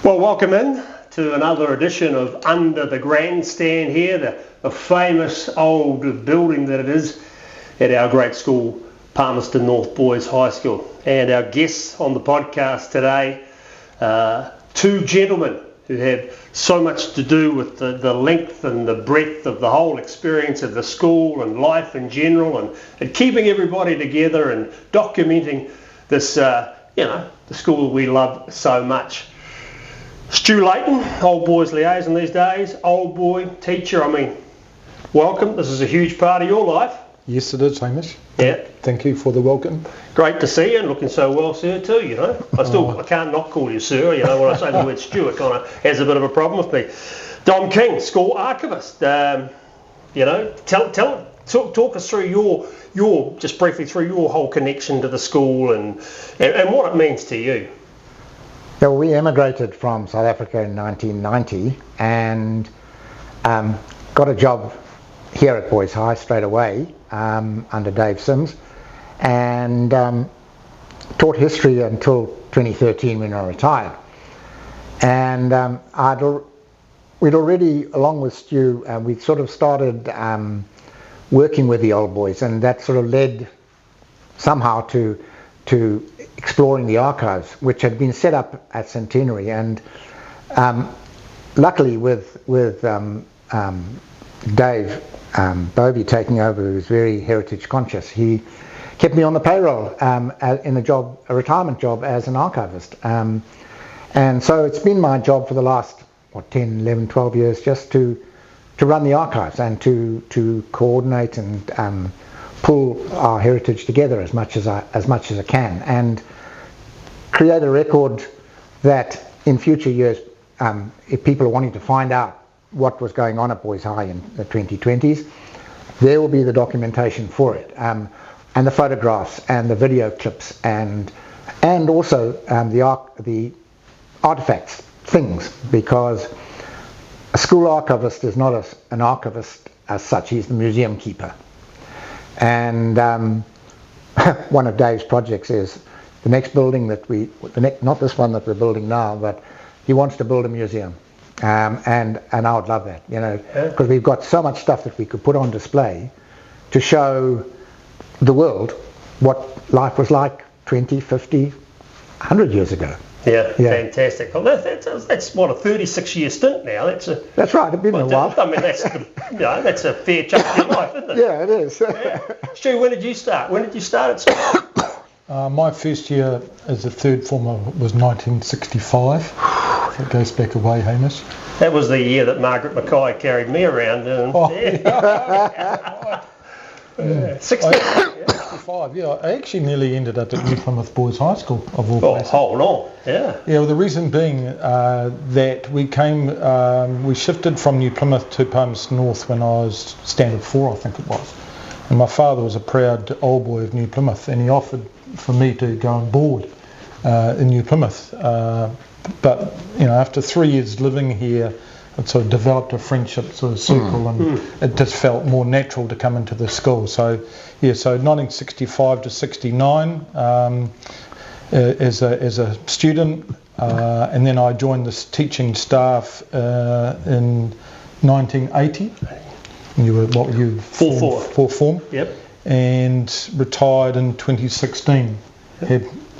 Well, welcome in to another edition of Under the Grandstand here, the famous old building that it is at our great school, Palmerston North Boys High School. And our guests on the podcast today, two gentlemen who have so much to do with the length and the breadth of the whole experience of the school and life in general, and keeping everybody together and documenting this, the school we love so much. Stu Leighton, old boys liaison these days, old boy teacher. Welcome. This is a huge part of your life. Yes, it is, Hamish. Yeah. Thank you for the welcome. Great to see you, and looking so well, sir, too, I can't not call you sir, when I say the word Stu, it kind of has a bit of a problem with me. Dom King, school archivist. Talk us through just briefly through your whole connection to the school and what it means to you. Well, we emigrated from South Africa in 1990 and got a job here at Boys High straight away under Dave Sims, and taught history until 2013 when I retired. And we'd already, along with Stu, we'd sort of started working with the old boys, and that sort of led somehow to exploring the archives, which had been set up at Centenary. And luckily with Dave Bovey taking over, who was very heritage conscious, he kept me on the payroll in a retirement job as an archivist. And so it's been my job for the last 10, 11, 12 years just to run the archives and to coordinate and pull our heritage together as much as I can, and create a record that in future years, if people are wanting to find out what was going on at Boys High in the 2020s, there will be the documentation for it, and the photographs and the video clips and also the artifacts, things, because a school archivist is not an archivist as such. He's the museum keeper. And one of Dave's projects is the next building not this one that we're building now, but he wants to build a museum. And I would love that, because we've got so much stuff that we could put on display to show the world what life was like 20, 50, 100 years ago. Yeah. Fantastic. Well, that's a 36-year stint now. That's right. It's been a while. That's a fair chunk of your life, isn't it? Yeah, it is. Yeah. Stu, when did you start? When did you start at school? My first year as a third former was 1965. That goes back a way, Hamish. That was the year that Margaret McKay carried me around. 65, yeah. I actually nearly ended up at New Plymouth Boys High School, of all places. Hold on, yeah. Yeah, well, the reason being that we shifted from New Plymouth to Palmerston North when I was standard 4, I think it was. And my father was a proud old boy of New Plymouth, and he offered for me to go on board in New Plymouth. But, after 3 years living here, it sort of developed a friendship sort of circle, and it just felt more natural to come into the school. So 1965 to 69 as a student, and then I joined this teaching staff in 1980. What were you? Fourth form. Yep. And retired in 2016.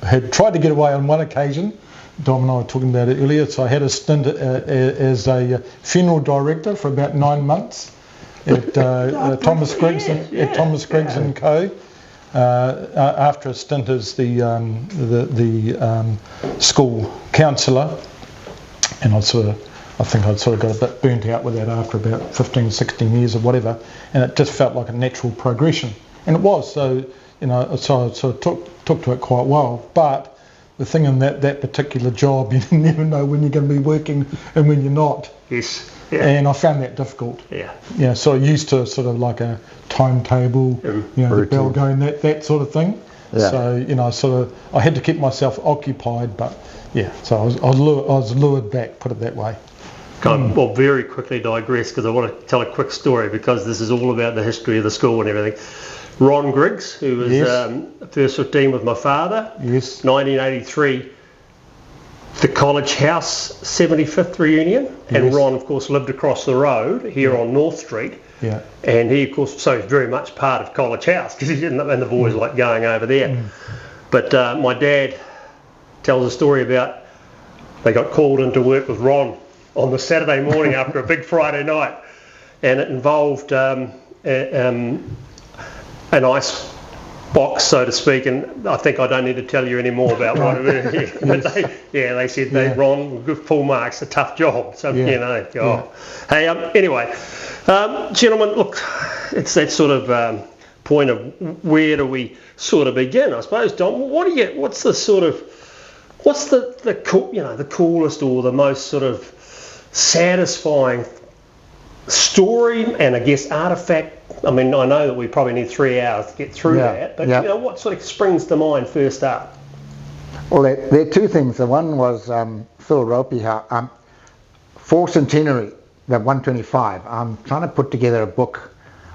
Had tried to get away on one occasion. Dom and I were talking about it earlier. So I had a stint as a funeral director for about 9 months at Thomas Griggs and Co. After a stint as the school counsellor, and I think I'd sort of got a bit burnt out with that after about 15, 16 years or whatever, and it just felt like a natural progression, and it was. So I sort of took to it quite well, but the thing in that particular job, you never know when you're going to be working and when you're not. Yes. Yeah. And I found that difficult. Yeah. Yeah. So I used to sort of like a timetable, the bell going, that sort of thing. Yeah. So I had to keep myself occupied, but yeah. So I was lured back, put it that way. Well, very quickly digress because I want to tell a quick story because this is all about the history of the school and everything. Ron Griggs, who was first 15 with my father, 1983, the College House 75th reunion, and Yes. Ron, of course, lived across the road here on North Street. Yeah. And he, of course, so he's very much part of College House because he didn't, and the boys like going over there. But my dad tells a story about they got called into work with Ron on the Saturday morning after a big Friday night, and it involved an ice box, so to speak, and I think I don't need to tell you any more about what it is. But they said, Ron, good full marks, a tough job. So, you know, Hey, anyway, gentlemen, look, it's that sort of point of where do we sort of begin, I suppose, Dom. What's the coolest or the most sort of satisfying story and I guess artefact? I mean, I know that we probably need 3 hours to get through that, but you know, what sort of springs to mind first up? Well, there are two things. The one was Phil Ropey, for Centenary, the 125, I'm trying to put together a book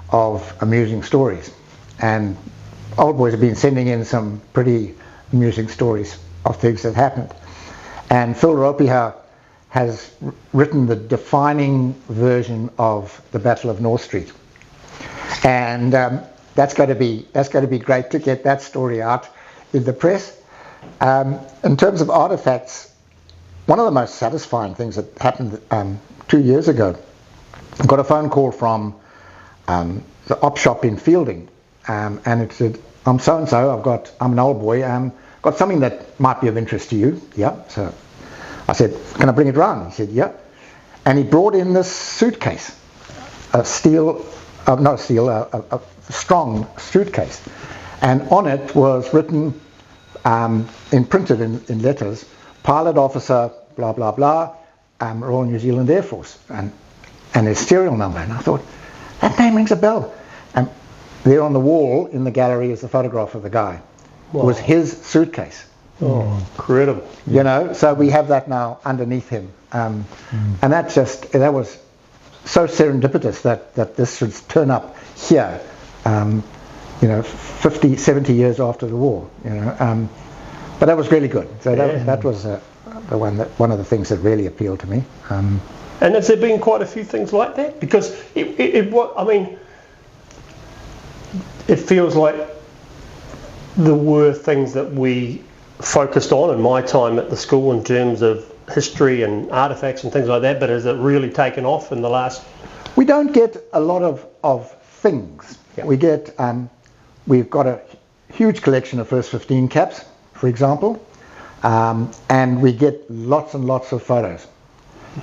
of amusing stories, and old boys have been sending in some pretty amusing stories of things that happened. And Phil Ropey has written the defining version of the Battle of North Street. And that's going to be great to get that story out in the press. In terms of artifacts, one of the most satisfying things that happened 2 years ago, I got a phone call from the op shop in Fielding, and it said, I'm so-and-so, I'm an old boy, got something that might be of interest to you. Yeah. So I said, can I bring it round? He said, yeah. And he brought in this suitcase, a strong suitcase, and on it was written, printed in letters, pilot officer, blah blah blah, Royal New Zealand Air Force, and his serial number. And I thought, that name rings a bell. And there on the wall in the gallery is the photograph of the guy. Wow. It was his suitcase. Oh, incredible! You know, so we have that now underneath him, and that was so serendipitous that this should turn up here, 50, 70 years after the war, but that was really good. So that was one of the things that really appealed to me. And has there been quite a few things like that? Because it feels like there were things that we focused on in my time at the school in terms of history and artefacts and things like that, but has it really taken off in the last? We don't get a lot of things. Yep. We've got a huge collection of first 15 caps, for example, and we get lots and lots of photos.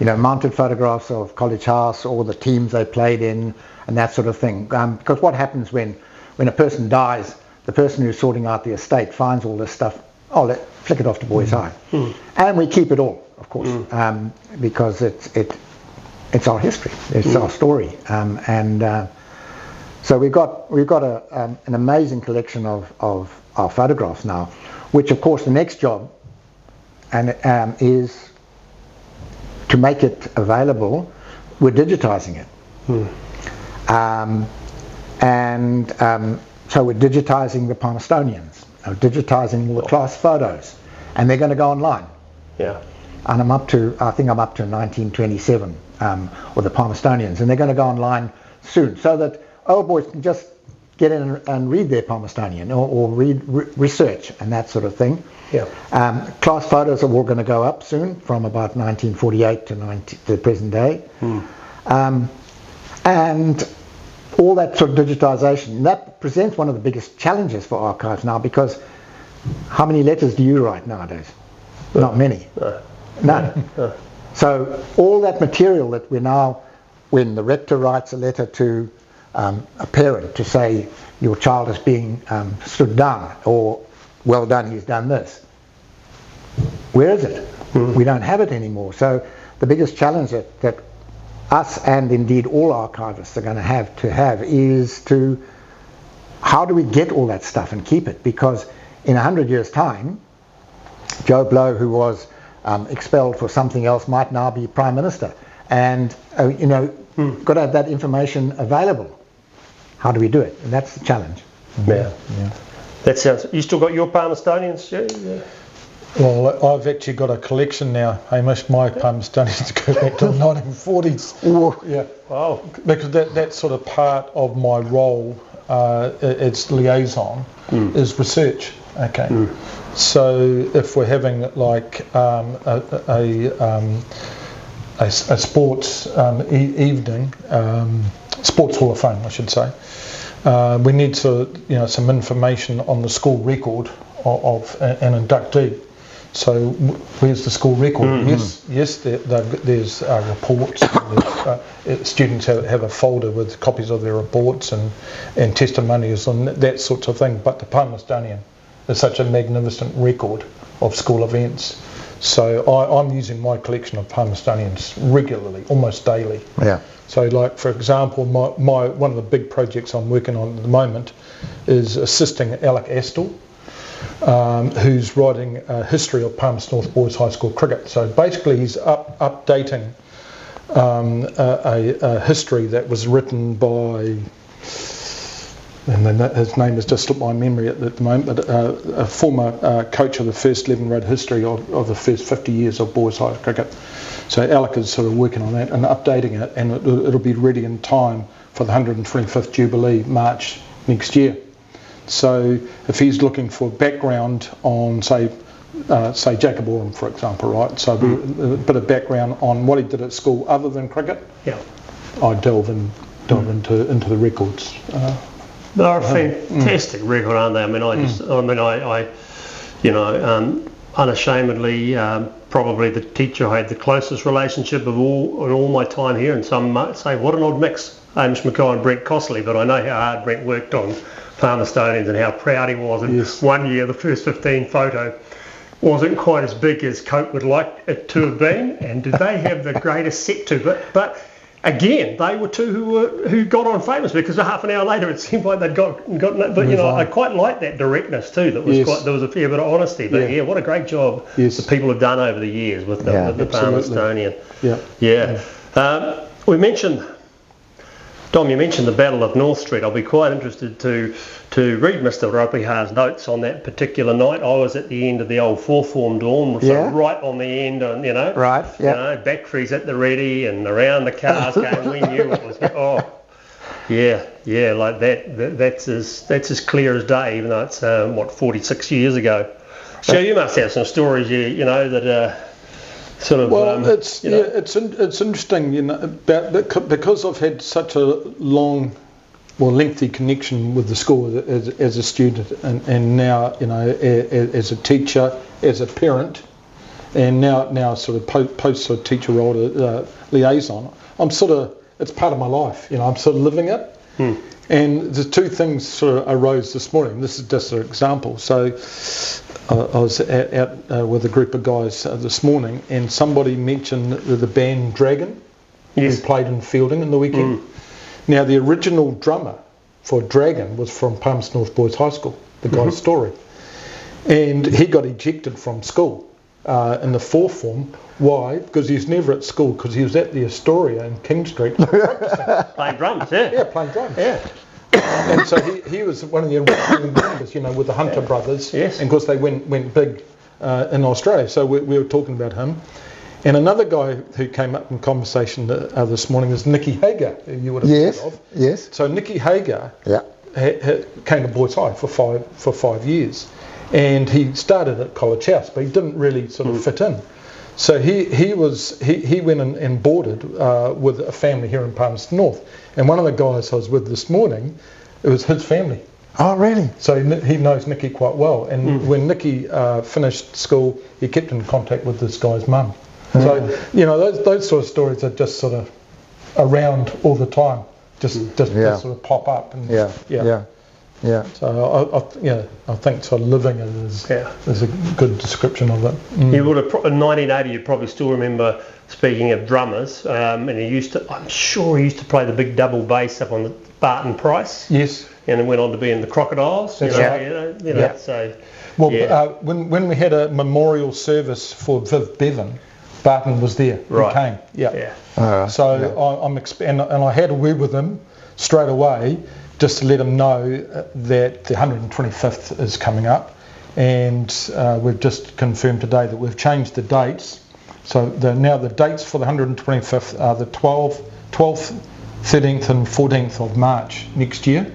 Mounted photographs of College House or the teams they played in and that sort of thing. Because what happens when a person dies, the person who's sorting out the estate finds all this stuff, flick it off to Boys High. And we keep it all, of course, because it's our history, it's our story. So we've got an amazing collection of our photographs now, which of course the next job is to make it available. We're digitizing it. So we're digitizing the Palmerstonians, digitizing all the class photos, and they're going to go online. Yeah. And I think I'm up to 1927, or the Palmerstonians, and they're going to go online soon, so that old boys can just get in and read their Palmerstonian or read research and that sort of thing. Yeah. Class photos are all going to go up soon, from about 1948 to the present day. And all that sort of digitization, that presents one of the biggest challenges for archives now, because how many letters do you write nowadays? Not many. None. So all that material that we're now, when the rector writes a letter to a parent to say your child is being stood down, or well done, he's done this, where is it? We don't have it anymore. So the biggest challenge that us and indeed all archivists are going to have is to, how do we get all that stuff and keep it? Because in 100 years' time, Joe Blow, who was expelled for something else, might now be Prime Minister, and got to have that information available. How do we do it? And that's the challenge. Yeah. That sounds. You still got your Palmerstonians? Yeah. Well, I've actually got a collection now, Hamish. My Palmerstonians go back to the 1940s. Yeah. Wow. Because that's sort of part of my role as liaison is research. Okay. So if we're having like a sports evening, sports hall of fame, I should say, we need some information on the school record of an inductee. So where's the school record? Yes, there's reports. Students have a folder with copies of their reports and testimonials and that sort of thing. But the Palmerstonian is such a magnificent record of school events. So I'm using my collection of Palmerstonians regularly, almost daily. Yeah. So, like for example, my one of the big projects I'm working on at the moment is assisting Alec Astle, who's writing a history of Palmerston North Boys High School cricket. So basically he's updating a history that was written by, and his name has just slipped my memory at the moment, but a former coach of the first 11 wrote history of the first 50 years of boys high cricket. So Alec is sort of working on that and updating it, and it'll be ready in time for the 125th Jubilee, March next year. So if he's looking for background on, say Jacob Oram, for example, right? So a bit of background on what he did at school other than cricket. Yeah. I delve into the records. They're a fantastic record, aren't they? I mean, unashamedly, probably the teacher I had the closest relationship of all my time here, and some might say, what an odd mix, Hamish McKay and Brent Costley, but I know how hard Brent worked on Palmerstonians and how proud he was. And one year, the first 15 photo wasn't quite as big as Cope would like it to have been, and did they have the greatest set to it? But again, they were two who got on famous because half an hour later it seemed like they'd got. But I quite like that directness too. That was there was a fair bit of honesty. But what a great job the people have done over the years with the Palmerstonian. We mentioned, Dom, you mentioned the Battle of North Street. I'll be quite interested to read Mr. Ropihar's notes on that particular night. I was at the end of the old fourth form dorm, so right on the end, and batteries at the ready and around the cars going. We knew it was. Like that's as clear as day, even though it's 46 years ago. So you must have some stories, that. Sort of, it's interesting, because I've had such a lengthy connection with the school as a student, and now as a teacher, as a parent, and now sort of post sort of teacher role liaison. It's part of my life. I'm sort of living it. And the two things sort of arose this morning. This is just an example. So I was out with a group of guys this morning, and somebody mentioned the band Dragon, who played in Fielding in the weekend. Now, the original drummer for Dragon was from Palmerston North Boys High School, the guy's story. And he got ejected from school in the fourth form. Why? Because he was never at school, because he was at the Astoria in King Street. Playing drums, Yeah, playing drums. Yeah. And so he was one of the original members, with the Hunter brothers. Yes. And of course they went big in Australia. So we were talking about him. And another guy who came up in conversation this morning was Nicky Hager, who you would have heard of. Yes. So Nicky Hager came to Boys High for 5 years. And he started at College House, but he didn't really sort of fit in. So he went and boarded with a family here in Palmerston North. And one of the guys I was with this morning, it was his family. Oh, really? So he knows Nicky quite well. And when Nicky finished school, he kept in contact with this guy's mum. So, those sort of stories are just sort of around all the time, just sort of pop up. And, So I think sort of living it is a good description of it. You would have in 1980. You'd probably still remember, speaking of drummers, and I'm sure he used to play the big double bass up on the Barton Price. Yes. And then went on to be in the Crocodiles. So when we had a memorial service for Viv Bevan, Barton was there. Right. He came. Yeah. And I had a word with him straight away, just to let him know that the 125th is coming up, and we've just confirmed today that we've changed the dates. So now the dates for the 125th are the 12th, 13th and 14th of March next year.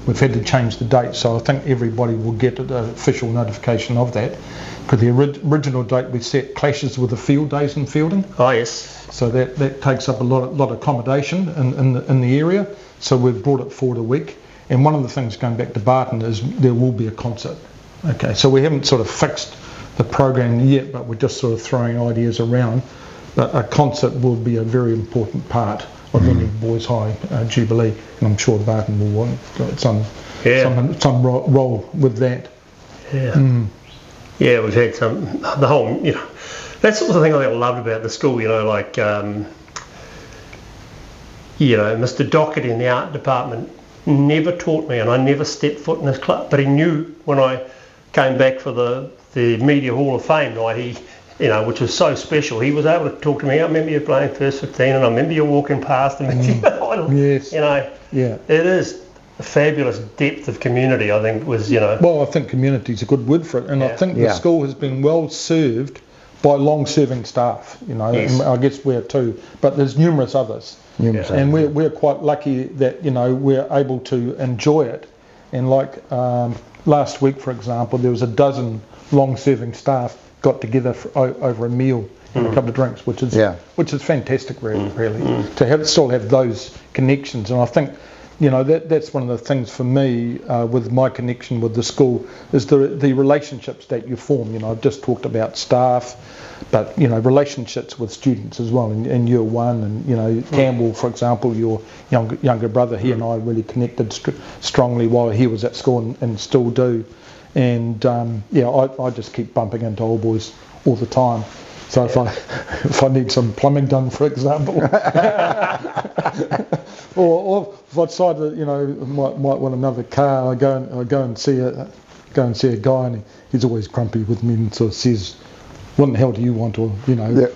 We've had to change the date, so I think everybody will get an official notification of that, because the original date we set clashes with the field days in fielding. Oh yes. So that takes up a lot of accommodation in the area, so we've brought it forward a week. And one of the things going back to Barton is there will be a concert. Okay, so we haven't sort of fixed the program yet, but we're just sort of throwing ideas around. But a concert will be a very important part of any Boys High Jubilee, and I'm sure Barton will want some role with that. Yeah. Yeah, we've had the whole, that's the thing I loved about the school, like, Mr. Doherty in the art department never taught me, and I never stepped foot in his club, but he knew when I came back for the Media Hall of Fame night, which was so special, he was able to talk to me. I remember you playing first 15, and I remember you walking past him. Yes. It is a fabulous depth of community, I think, was, Well, I think community is a good word for it, and I think the school has been well served by long-serving staff, Yes. and I guess we're too, but there's numerous others. And we're quite lucky that, we're able to enjoy it. And like last week, for example, there was a dozen long-serving staff got together over a meal and a couple of drinks, which is fantastic, really, to still have those connections. And I think, that's one of the things for me with my connection with the school is the relationships that you form. I've just talked about staff, but relationships with students as well in year one, and Campbell, for example, your younger brother, he and I really connected strongly while he was at school and still do. And I just keep bumping into old boys all the time. So if I need some plumbing done, for example, or if I decide that might want another car, I go and see a guy, and he's always grumpy with me and sort of says, "What the hell do you want?" Or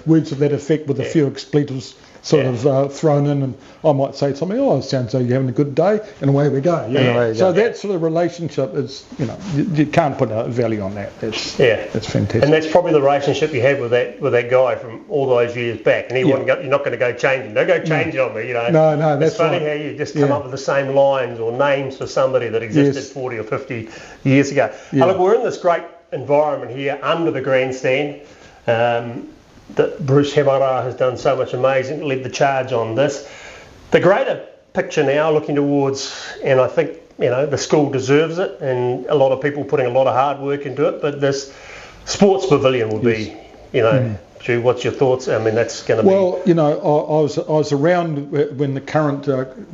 words to that effect with a few expletives sort of thrown in, and I might say something, "Oh, it sounds like you're having a good day," and away we go. So that sort of relationship is, you can't put a value on that. It's fantastic. And that's probably the relationship you had with that guy from all those years back. And you're not going to go change him. Don't go change it on me. No, that's it's funny how you just come up with the same lines or names for somebody that existed 40 or 50 years ago. Look, we're in this great environment here under the grandstand. That Bruce Hemara has done so much amazing, led the charge on this. The greater picture now looking towards, and I think, the school deserves it, and a lot of people putting a lot of hard work into it, but this Sports Pavilion will be, Stu, what's your thoughts? I mean, that's going to be... Well, I was around when the current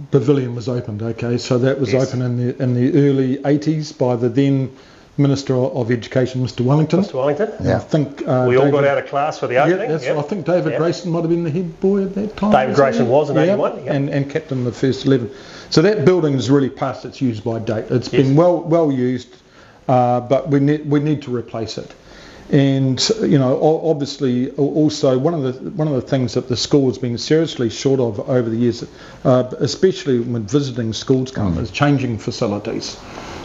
pavilion was opened, okay, so that was opened in the early 80s by the then Minister of Education, Mr. Wellington. Mr. Wellington. I think we all got out of class for the opening. I think David Grayson might have been the head boy at that time. David Grayson was in 81. And captain of the first 11. So that building is really past its use by date. It's been well used, but we need to replace it. And obviously, also one of the things that the school has been seriously short of over the years, especially when visiting schools come, is changing facilities.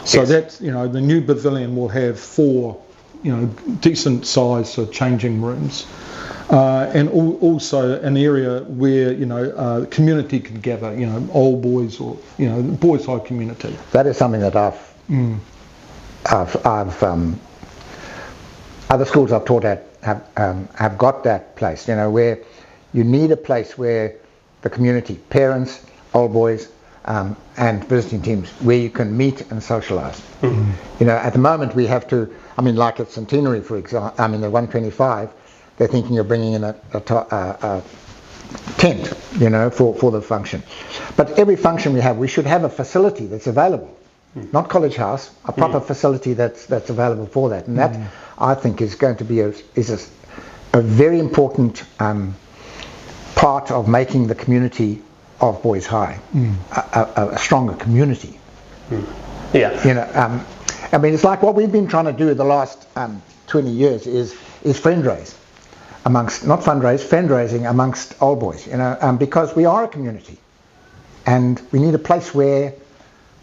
So that's, the new pavilion will have 4, decent sized changing rooms, and also an area where community can gather, old boys or boys' high community. That is something that other schools I've taught at have got that place, where you need a place where the community, parents, old boys, and visiting teams, where you can meet and socialise. At the moment we have to, like at Centenary, for example, the 125, they're thinking of bringing in a tent, for the function. But every function we should have a facility that's available, not College House, a proper facility that's available for that. And that, I think, is going to be a very important part of making the community of Boys High a stronger community. It's like what we've been trying to do the last 20 years is fundraise fundraising amongst old boys, because we are a community and we need a place where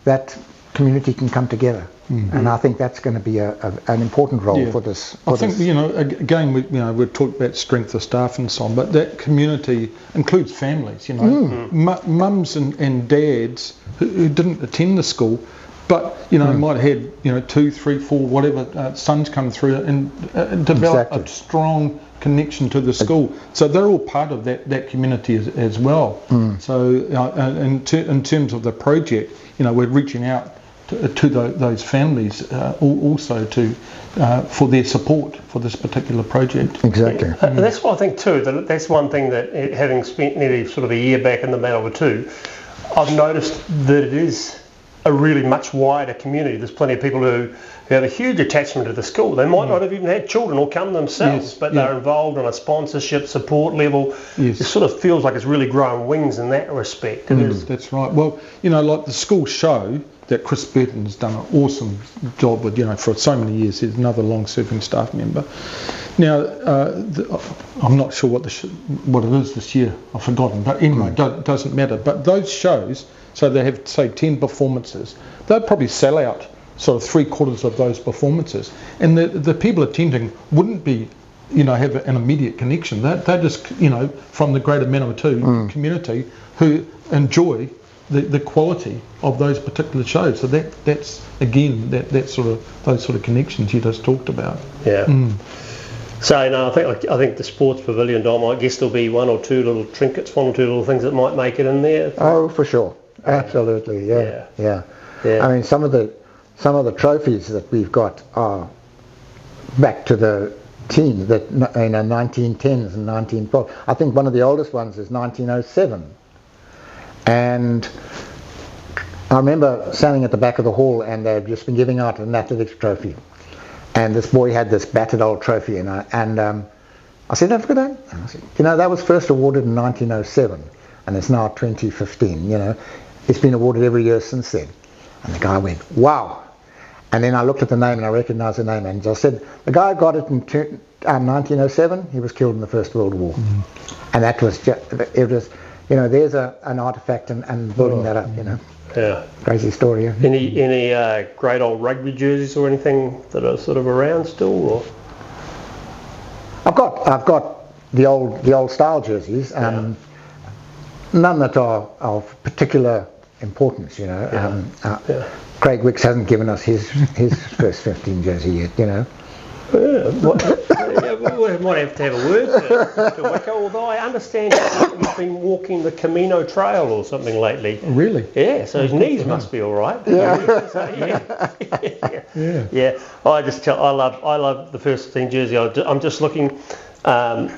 that community can come together. And I think that's going to be an important role for this. I think, again, we've talked about strength of staff and so on, but that community includes families, mums and dads who didn't attend the school, but, might have had, 2, 3, 4, whatever, sons come through and develop a strong connection to the school. So they're all part of that community as well. So in terms of the project, we're reaching out to those families also for their support for this particular project. Exactly. That's what I think too. That's one thing that, having spent nearly sort of a year back in the Manawatu too, I've noticed that it is a really much wider community. There's plenty of people who have a huge attachment to the school. They might not have even had children or come themselves, but they're involved on a sponsorship support level. It sort of feels like it's really growing wings in that respect. That's right. Well, like the school show that Chris Burton's done an awesome job with, for so many years. He's another long-serving staff member. Now, I'm not sure what it is this year. I've forgotten. But anyway, it doesn't matter. But those shows, so they have, say, 10 performances, they'll probably sell out sort of 3/4 of those performances. And the people attending wouldn't be, have an immediate connection. They're just, from the greater Manawatu community who enjoy the quality of those particular shows. So that's again those sort of connections you just talked about. So I think the Sports Pavilion, Dom, I guess there'll be 1 or 2 little trinkets, 1 or 2 little things that might make it in there. Oh, for sure, absolutely, yeah. I mean, some of the trophies that we've got are back to the team that 1910s and 1912. I think one of the oldest ones is 1907. And I remember standing at the back of the hall and they'd just been giving out an athletics trophy. And this boy had this battered old trophy and I said, "Look at that." And I said, that was first awarded in 1907 and it's now 2015, It's been awarded every year since then. And the guy went, "Wow." And then I looked at the name and I recognised the name and I said, "The guy who got it in 1907, he was killed in the First World War." And that was just, there's an artefact and building that up, Yeah. Crazy story. Yeah. Any great old rugby jerseys or anything that are sort of around still? Or? I've got the old style jerseys. None that are of particular importance, Craig Wicks hasn't given us his first 15 jersey yet, We might have to have a word to Wicko, although I understand he's been walking the Camino Trail or something lately. Really? Yeah, so his knees must be all right. Yeah. So, yeah. I love the first 15 jersey. I'm just looking on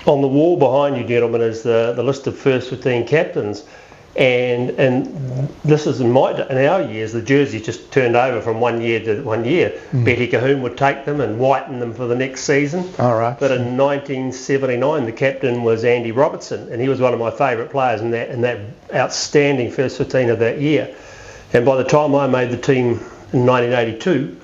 the wall behind you, gentlemen, is the list of first 15 captains. And this is in our years, the jerseys just turned over from 1 year to 1 year. Betty Cahoon would take them and whiten them for the next season. All right. But in 1979, the captain was Andy Robertson, and he was one of my favourite players in that outstanding first 15 of that year. And by the time I made the team in 1982,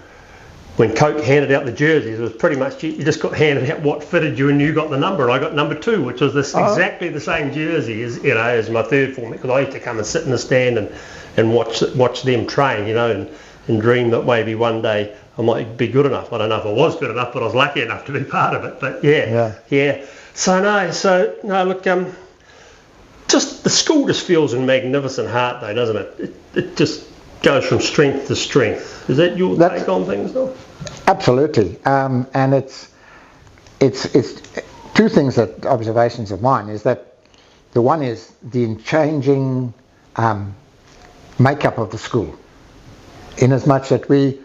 when Coke handed out the jerseys, it was pretty much you just got handed out what fitted you and you got the number. And I got number 2, which was exactly the same jersey as my third form, because I used to come and sit in the stand and watch them train, and dream that maybe one day I might be good enough. I don't know if I was good enough, but I was lucky enough to be part of it. But yeah. So look, just the school just feels in magnificent heart though, doesn't it? It just goes from strength to strength. Is that your take on things, though? Absolutely, and it's 2 things observations of mine is that the one is the changing makeup of the school, in as much that we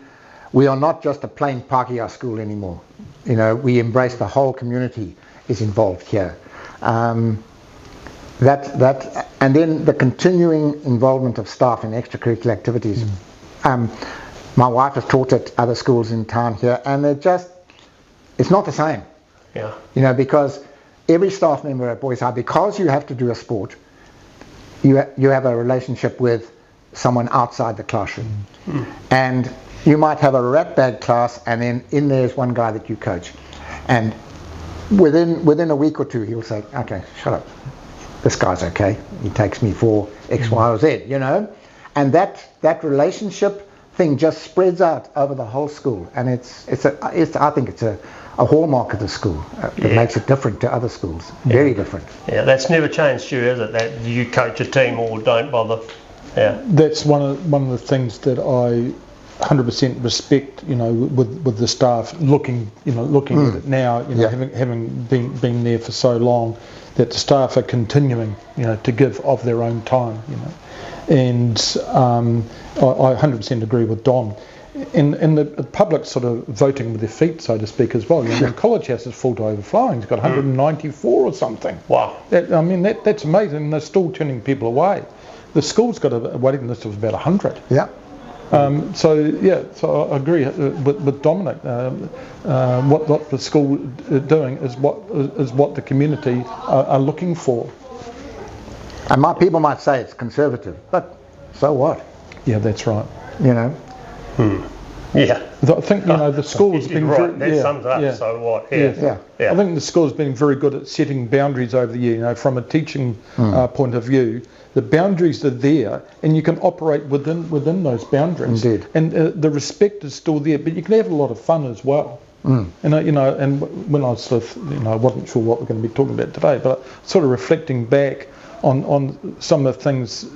are not just a plain Pākehā school anymore. We embrace the whole community is involved here. That and then the continuing involvement of staff in extracurricular activities. My wife has taught at other schools in town here, and it's not the same. Yeah. Because every staff member at Boys High, because you have to do a sport, you have a relationship with someone outside the classroom. And you might have a rat bag class, and then in there's one guy that you coach. And within a week or 2, he'll say, "Okay, shut up. This guy's okay. He takes me for X, Y, or Z," and that relationship thing just spreads out over the whole school, and I think it's a hallmark of the school. It makes it different to other schools, very different. Yeah, that's never changed, Stu, has it? That you coach a team or don't bother. Yeah, that's one of the things that I 100% respect. With the staff looking at it now. Having been there for so long, that the staff are continuing, to give of their own time. And I 100% agree with Don. And the public sort of voting with their feet, so to speak, as well. College House is full to overflowing. It's got 194 or something. Wow. That's amazing. And they're still turning people away. The school's got a waiting list of about 100. Yeah. So I agree with Dominic. What the school is doing is what the community are looking for. And people might say it's conservative, but so what? Yeah, that's right. Yeah. I think the school has been right. That sums up. So what? Yeah. I think the school has been very good at setting boundaries over the year. From a teaching point of view, the boundaries are there, and you can operate within those boundaries. Indeed. And the respect is still there, but you can have a lot of fun as well. And when I was I wasn't sure what we're going to be talking about today, but sort of reflecting back on some of the things,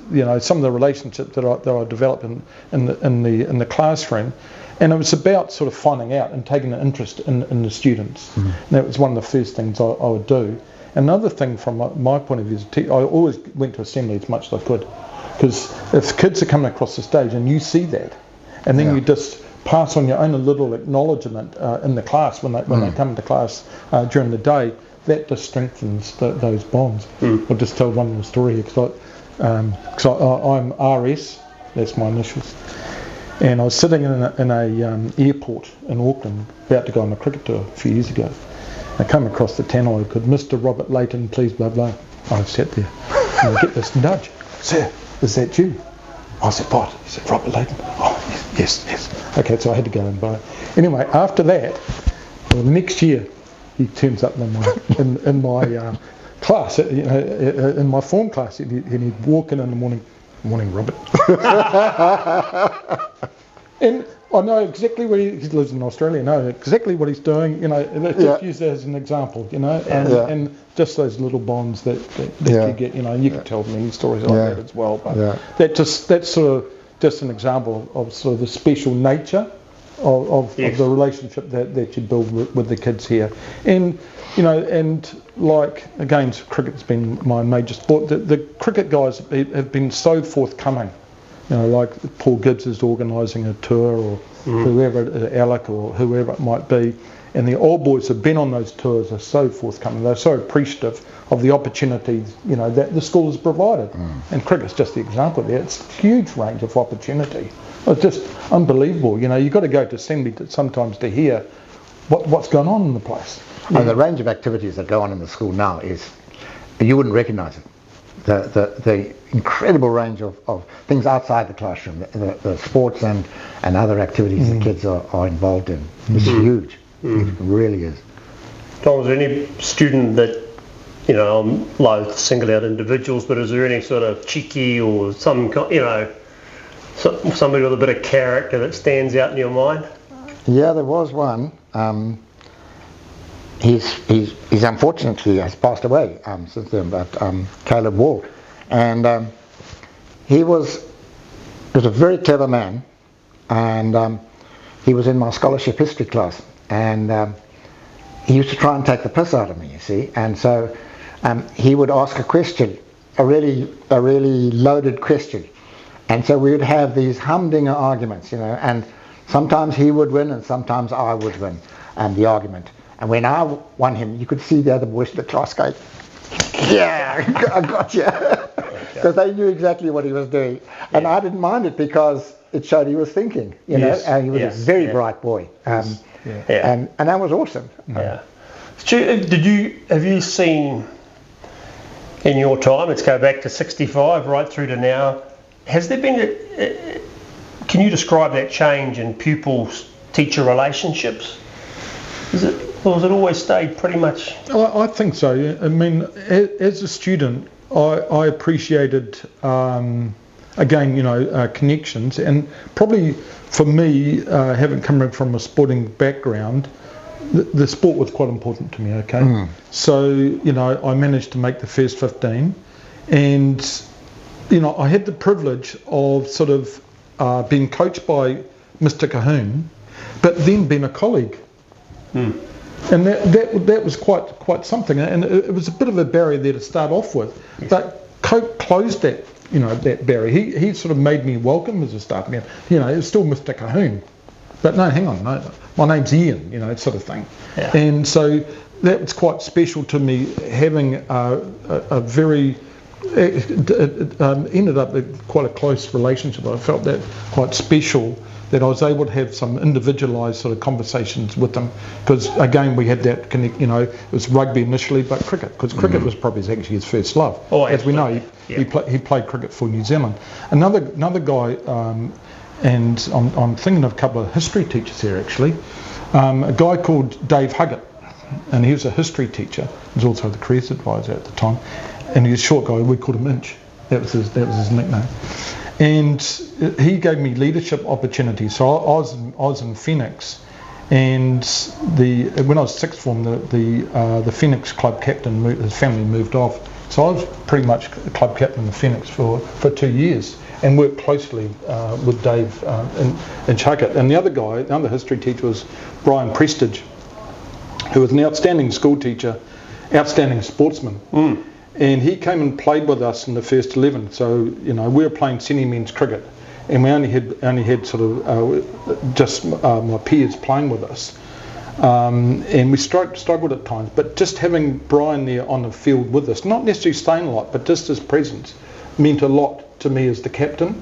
some of the relationships that I developed in the classroom, and it was about sort of finding out and taking an interest in the students. And that was one of the first things I would do. Another thing from my point of view is I always went to assembly as much as I could, because if kids are coming across the stage and you see that, and then you just pass on your own little acknowledgement in the class when they come to class during the day, that just strengthens those bonds. I'll just tell one more story here, because I'm RS, that's my initials, and I was sitting in a airport in Auckland about to go on a cricket tour a few years ago. I come across the tannoy called Mr. Robert Leighton, please, blah blah. I sat there and I get this nudge. Sir, is that you? I said, what? He said, Robert Leighton. Oh, yes. Okay, so I had to go and buy it. Anyway, after that, the next year, he turns up in my class, in my form class, and he'd walk in the morning, Robert. And I know exactly where he lives in Australia. I know exactly what he's doing. Just use that as an example. And just those little bonds that you get. You can tell many stories like that as well. But that's sort of just an example of sort of the special nature of the relationship that you build with the kids here. And and like again, cricket's been my major sport. The cricket guys have been so forthcoming. Like Paul Gibbs is organising a tour, or whoever, Alec or whoever it might be, and the old boys have been on those tours, are so forthcoming. They're so appreciative of the opportunities that the school has provided, and cricket's just the example there. It's a huge range of opportunity. It's just unbelievable. You've got to go to assembly sometimes to hear what's going on in the place. The range of activities that go on in the school now is, you wouldn't recognise it. The incredible range of things outside the classroom, the sports and other activities the kids are involved in. It's huge. It really is. Tom, is there any student that, I'm loath to single out individuals, but is there any sort of cheeky or somebody with a bit of character that stands out in your mind? Yeah, there was one. He's unfortunately has passed away since then, but Caleb Wall, and he was a very clever man, and he was in my scholarship history class, and he used to try and take the piss out of me, you see, and so he would ask a question, a really loaded question, and so we would have these humdinger arguments, and sometimes he would win and sometimes I would win the argument. And when I won him, you could see the other boys in the class going, yeah, I got you. Because they knew exactly what he was doing. And I didn't mind it because it showed he was thinking, and he was a very bright boy. And that was awesome. Yeah. Stu, have you seen in your time, let's go back to 65 right through to now, has there been can you describe that change in pupil-teacher relationships? Or has it always stayed pretty much? I think so. I mean, as a student, I appreciated again, connections. And probably for me, having come from a sporting background, the sport was quite important to me, okay? So, I managed to make the first 15, and, I had the privilege of sort of being coached by Mr. Cahoon, but then being a colleague. And that was quite something, and it was a bit of a barrier there to start off with, but Coke closed that, that barrier. He sort of made me welcome as a staff member. It's still Mr. Cahoon, but no, hang on, no, my name's Ian, sort of thing. Yeah. And so that was quite special to me, having a very, it ended up with quite a close relationship. I felt that quite special, that I was able to have some individualised sort of conversations with them, because again we had that connect. It was rugby initially, but cricket, because cricket was probably actually his first love. As we know, he played cricket for New Zealand. Another guy, and I'm thinking of a couple of history teachers here actually. A guy called Dave Huggett, and he was a history teacher. He was also the careers advisor at the time, and he was a short guy. We called him Inch. That was his nickname. And he gave me leadership opportunities. So I was in Phoenix, and when I was sixth form, the Phoenix club captain, his family moved off. So I was pretty much club captain of Phoenix for 2 years, and worked closely with Dave in Chuckett. And the other history teacher was Brian Prestige, who was an outstanding school teacher, outstanding sportsman. And he came and played with us in the first 11. So we were playing senior men's cricket, and we only had sort of just my peers playing with us, and we struggled at times. But just having Brian there on the field with us, not necessarily staying a lot, but just his presence, meant a lot to me as the captain.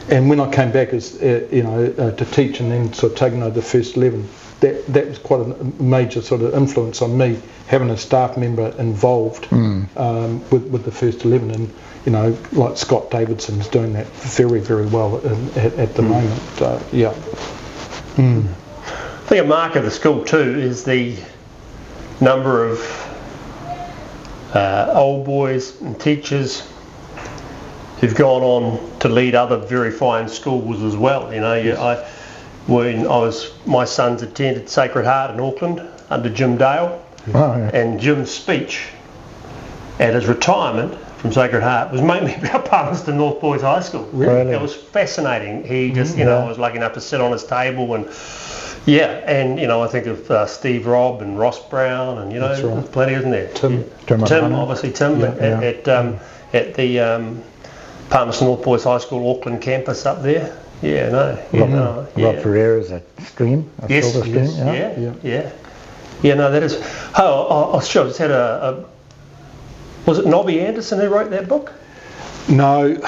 And when I came back as to teach, and then sort of taking over the first 11, that was quite a major sort of influence on me, having a staff member involved with the first 11, and like Scott Davidson's doing that very, very well at the moment. I think a mark of the school too is the number of old boys and teachers who've gone on to lead other very fine schools as well. My sons attended Sacred Heart in Auckland under Jim Dale, and Jim's speech at his retirement from Sacred Heart was mainly about Palmerston North Boys High School. Really? It was fascinating. He just, I was lucky enough to sit on his table, and I think of Steve Robb and Ross Brown, and there's plenty, isn't there? Tim, obviously Tim at the Palmerston North Boys High School Auckland campus up there. Rob Ferreira's at Stream. Yes. That is. Oh, sure. I just had was it Nobby Anderson who wrote that book? No, it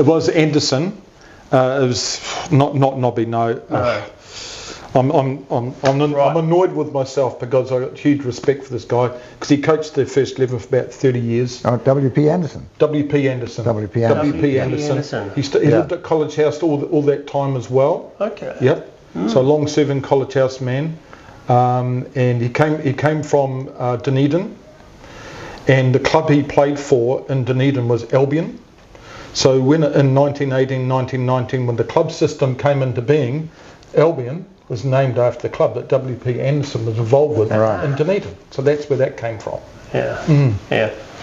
was Anderson. It was not Nobby. No. I'm annoyed with myself because I got huge respect for this guy, because he coached the first 11 for about 30 years. Oh, W.P. Anderson. W.P. Anderson. He lived at College House all that time as well. Okay. Yep. So a long-serving College House man, and he came from Dunedin, and the club he played for in Dunedin was Albion. So when in 1918, 1919, when the club system came into being, Albion was named after the club that W.P. Anderson was involved with in Dunedin. So that's where that came from. Yeah.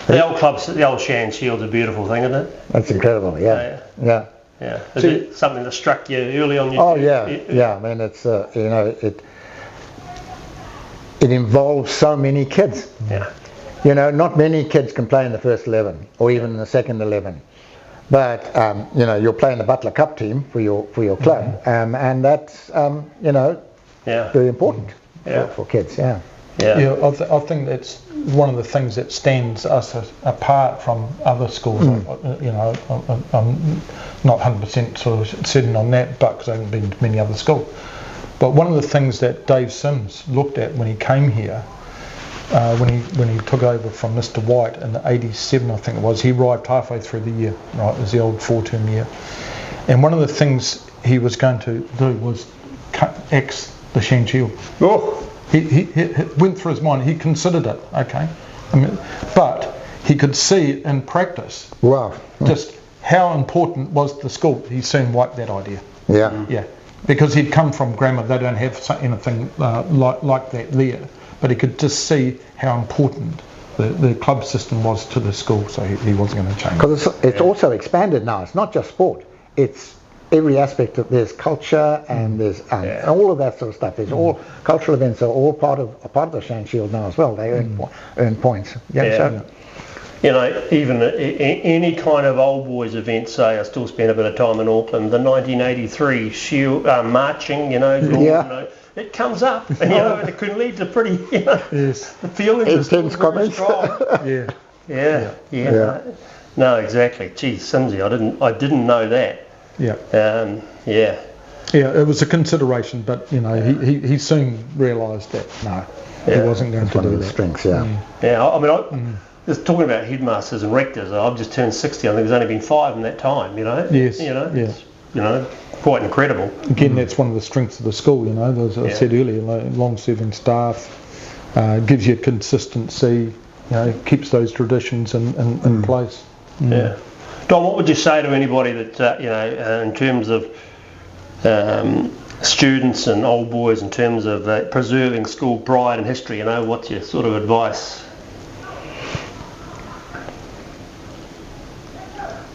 The old clubs, the old Shan Shield's a beautiful thing, isn't it? That's incredible. Yeah. Is it something that struck you early on? I mean, it's it involves so many kids. Yeah. Not many kids can play in the first 11 or even in the second 11. But you're playing the Butler Cup team for your club, and that's very important for kids. I think that's one of the things that stands us apart from other schools. I'm not 100% sort of certain on that, but because I haven't been to many other schools. But one of the things that Dave Sims looked at when he came here, when he took over from Mr. White in '87, I think it was, he arrived halfway through the year, right? It was the old 4-term year. And one of the things he was going to do was axe the Shan Shield. He went through his mind, he considered it, okay? But he could see in practice Wow. just how important was the school. He soon wiped that idea. Yeah. Yeah, because he'd come from grammar. They don't have anything like that there. But he could just see how important the club system was to the school, so he wasn't going to change. Because it's also expanded now. It's not just sport. It's every aspect of, there's culture and there's all of that sort of stuff. There's all cultural events are all part of the Shan Shield now as well. They earn points. Yeah. So, you know, even any kind of old boys event, say, I still spent a bit of time in Auckland, the 1983 Shield marching, you know, it comes up, and it can lead to pretty, the feelings intense comments. Yeah. No, exactly. Gee, Simsy, I didn't know that. Yeah, it was a consideration, but he soon realised that he wasn't going to do that. Strengths, I mean, just talking about headmasters and rectors, I've just turned 60. I think there's only been 5 in that time. It's, quite incredible. Again, that's one of the strengths of the school. As I said earlier, long-serving staff, gives you consistency. Keeps those traditions in place. Yeah. Don, what would you say to anybody that in terms of students and old boys, in terms of preserving school pride and history? What's your sort of advice?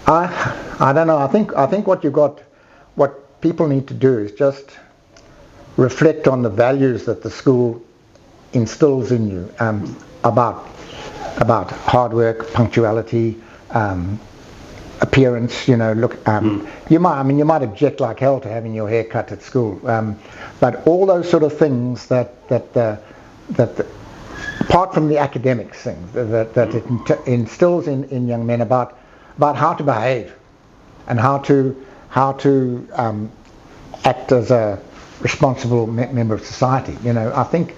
I don't know. I think what people need to do is just reflect on the values that the school instills in you about hard work, punctuality, appearance. You might object like hell to having your hair cut at school, but all those sort of things that apart from the academics things that it instills in young men about how to behave and how to act as a responsible member of society. I think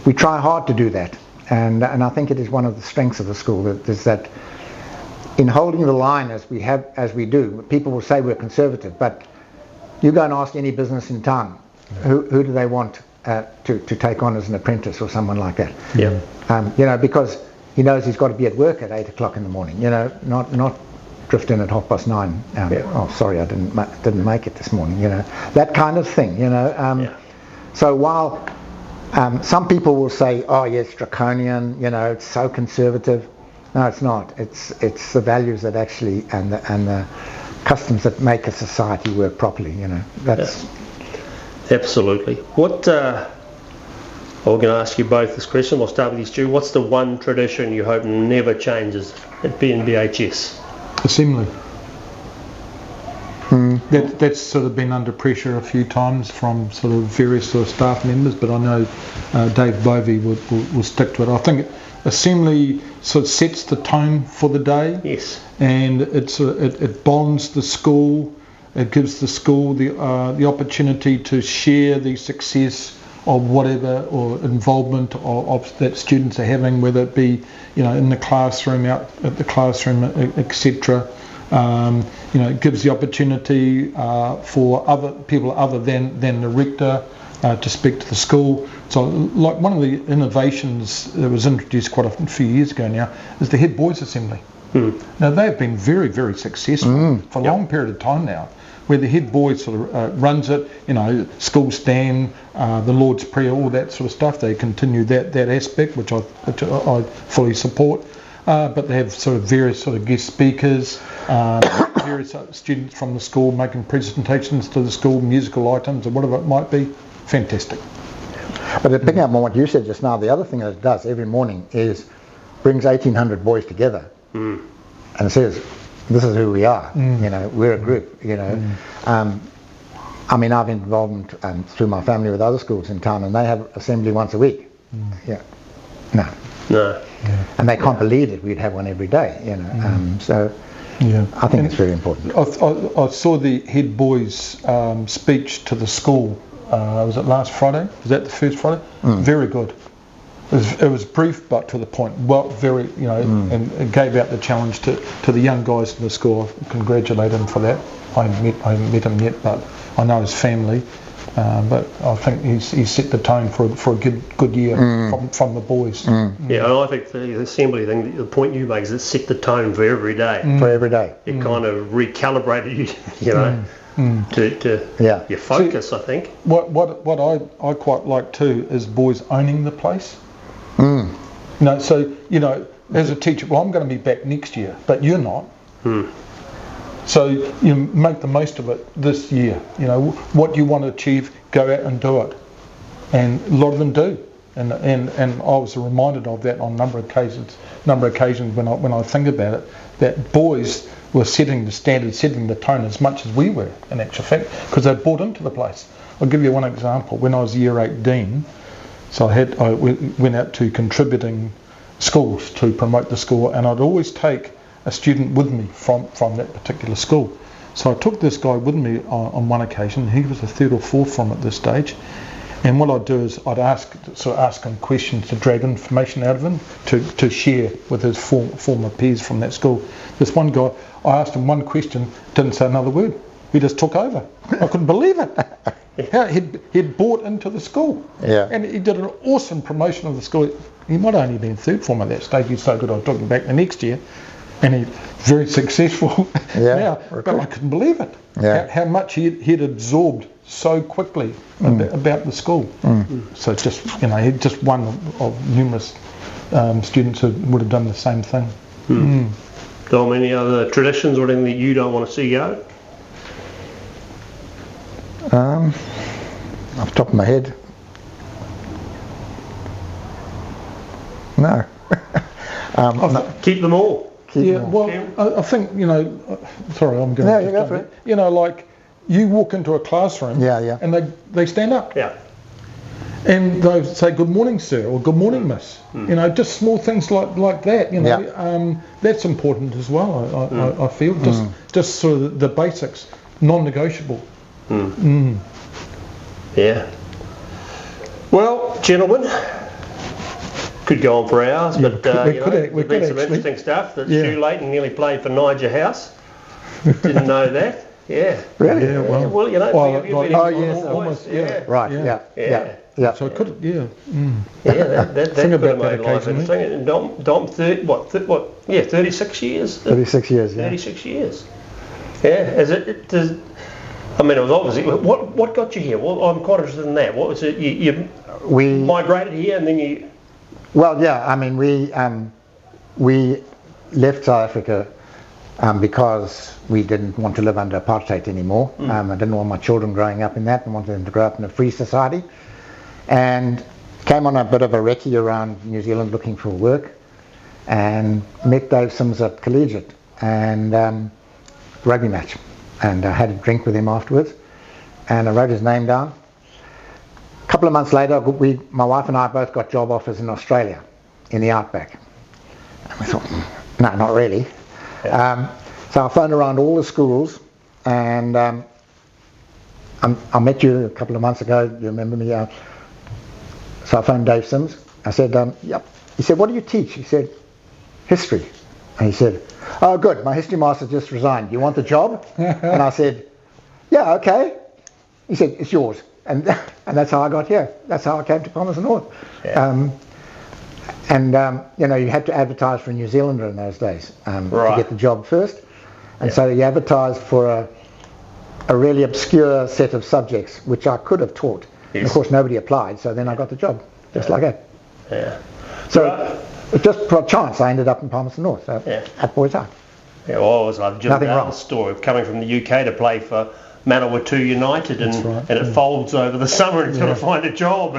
we try hard to do that, and I think it is one of the strengths of the school that in holding the line as we do. People will say we're conservative, but you go and ask any business in town, who do they want to take on as an apprentice or someone like that? Yeah. Because he knows he's got to be at work at 8 o'clock in the morning. Not drift in at 9:30. Oh, sorry, I didn't make it this morning. That kind of thing. So while some people will say, "Oh, yes, draconian," it's so conservative. No, it's not. It's the values that actually and the customs that make a society work properly. That's absolutely. What? I'm going to ask you both this question. We'll start with you, Stu. What's the one tradition you hope never changes at PNBHS? Assembly. That's sort of been under pressure a few times from sort of various sort of staff members, but I know Dave Bovey will stick to it. I think assembly sort of sets the tone for the day. Yes. And it bonds the school. It gives the school the opportunity to share the success of whatever or involvement of that students are having, whether it be in the classroom, out at the classroom, etc. It gives the opportunity for other people other than the rector to speak to the school. So, like one of the innovations that was introduced quite a few years ago now is the head boys assembly. Now they have been very, very successful for a long period of time now, where the head boy sort of runs it, school stand, the Lord's Prayer, all that sort of stuff. They continue that aspect, which I fully support. But they have sort of various sort of guest speakers, various students from the school making presentations to the school, musical items or whatever it might be. Fantastic. But picking up on what you said just now, the other thing that it does every morning is brings 1,800 boys together and says, this is who we are. We're a group. I've involved through my family with other schools in town, and they have assembly once a week. No. And they can't believe that we'd have one every day. I think it's very important. I saw the head boys' speech to the school. Was it last Friday? Was that the first Friday? Very good. It was brief but to the point. Well, very, and it gave out the challenge to the young guys in the school. I congratulate him for that. I haven't met him yet, but I know his family. But I think he's set the tone for a good year from the boys. Yeah, and I think the assembly thing, the point you make is it set the tone for every day. For every day. It kind of recalibrated you know, to your focus. See, I think. What I quite like too is boys owning the place. You know, so you know, as a teacher, well, I'm going to be back next year, but you're not. So you make the most of it this year. You know, what you want to achieve, go out and do it. And a lot of them do. And I was reminded of that on a number of occasions when I think about it, that boys were setting the standard, setting the tone as much as we were, in actual fact, because they bought into the place. I'll give you one example. When I was Year 8 Dean, so I went out to contributing schools to promote the school, and I'd always take a student with me from that particular school. So I took this guy with me on one occasion. He was a third or fourth from at this stage, and what I'd do is I'd ask him questions to drag information out of him to share with his former peers from that school. This one guy, I asked him one question, didn't say another word. He just took over. I couldn't believe it. He'd bought into the school, and he did an awesome promotion of the school. He might have only been third form at that stage. He's so good I took him back the next year. And he's very successful now, but I couldn't believe it. How much he'd absorbed so quickly about the school. So just, you know, he's just one of numerous students who would have done the same thing. Dom, any other traditions or anything that you don't want to see go? Off the top of my head, no. Keep them all. Well, I think, you know, sorry, I'm going to... No, you go for it. You know, like, you walk into a classroom and they stand up. And they say, good morning, sir, or good morning, miss. You know, just small things like that, you know. That's important as well, I feel. Just sort of the basics, non-negotiable. Yeah. Well, gentlemen, could go on for hours, but there's been some interesting stuff. That Stu Leighton nearly played for Niger House. Didn't know that. Yeah. Really? Yeah. Well, you know. Almost. Right. Yeah. So it could. Yeah. That could have made life interesting. And Dom, 36 years. 36 years. Yeah. 36 years. Yeah. I mean, it was obviously. What got you here? Well, I'm quite interested in that. What was it? We migrated here, and then you. Well, yeah. I mean, we left South Africa because we didn't want to live under apartheid anymore. I didn't want my children growing up in that. I wanted them to grow up in a free society. And came on a bit of a recce around New Zealand looking for work, and met Dave Sims at Collegiate and rugby match. And I had a drink with him afterwards, and I wrote his name down. A couple of months later, my wife and I both got job offers in Australia, in the outback. And we thought, no, not really. So I phoned around all the schools, and I met you a couple of months ago, you remember me? So I phoned Dave Sims. I said, yep. He said, what do you teach? He said, history. And he said, oh good, my history master just resigned. You want the job? And I said, yeah, okay. He said, it's yours. And that's how I got here. That's how I came to Palmerston North. You know, you had to advertise for a New Zealander in those days to get the job first. And so you advertised for a really obscure set of subjects, which I could have taught. And of course, nobody applied, so then I got the job, just like that. So just for a chance, I ended up in Palmerston North, at Boys High. Yeah, well, I was like Jim Dart's story of coming from the UK to play for Manawatu United, and it folds over the summer and you've got to find a job.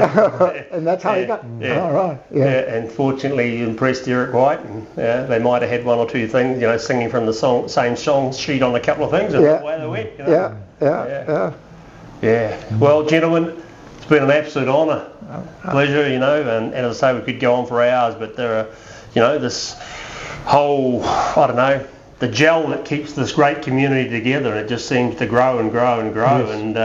And that's how you got. Oh, right. And fortunately you impressed Eric White, and they might have had one or two things, you know, singing from the same song sheet on a couple of things, and away they went. You know? Yeah. Well, gentlemen, it's been an absolute honour, pleasure, you know, and as I say, we could go on for hours, but there are, you know, this whole, I don't know, the gel that keeps this great community together, and it just seems to grow and grow and grow. And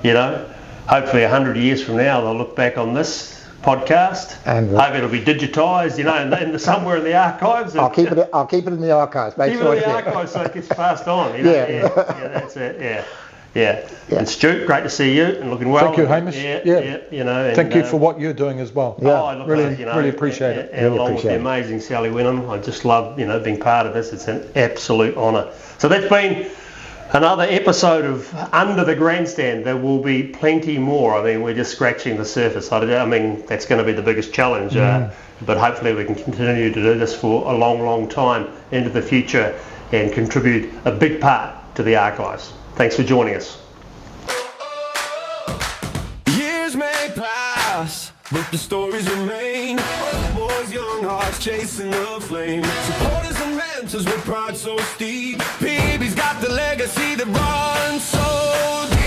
you know, hopefully 100 years from now they'll look back on this podcast and hope it'll be digitised, you know, and somewhere in the archives. I'll keep it in the archives. Keep it in the archives so it gets passed on. You know? That's it. Yeah. And Stu, great to see you and looking well. Thank you, Hamish. Yeah. You know. And, thank you for what you're doing as well. Yeah. Really appreciate it. And along with the amazing Sally Winham, I just love, being part of this. It's an absolute honour. So that's been another episode of Under the Grandstand. There will be plenty more. I mean, we're just scratching the surface. I mean, that's going to be the biggest challenge. But hopefully we can continue to do this for a long, long time into the future and contribute a big part to the archives. Thanks for joining us. Years may pass, but the stories remain. Boys, young hearts chasing the flame. Supporters and mentors with pride so steep. PB's got the legacy that runs so deep.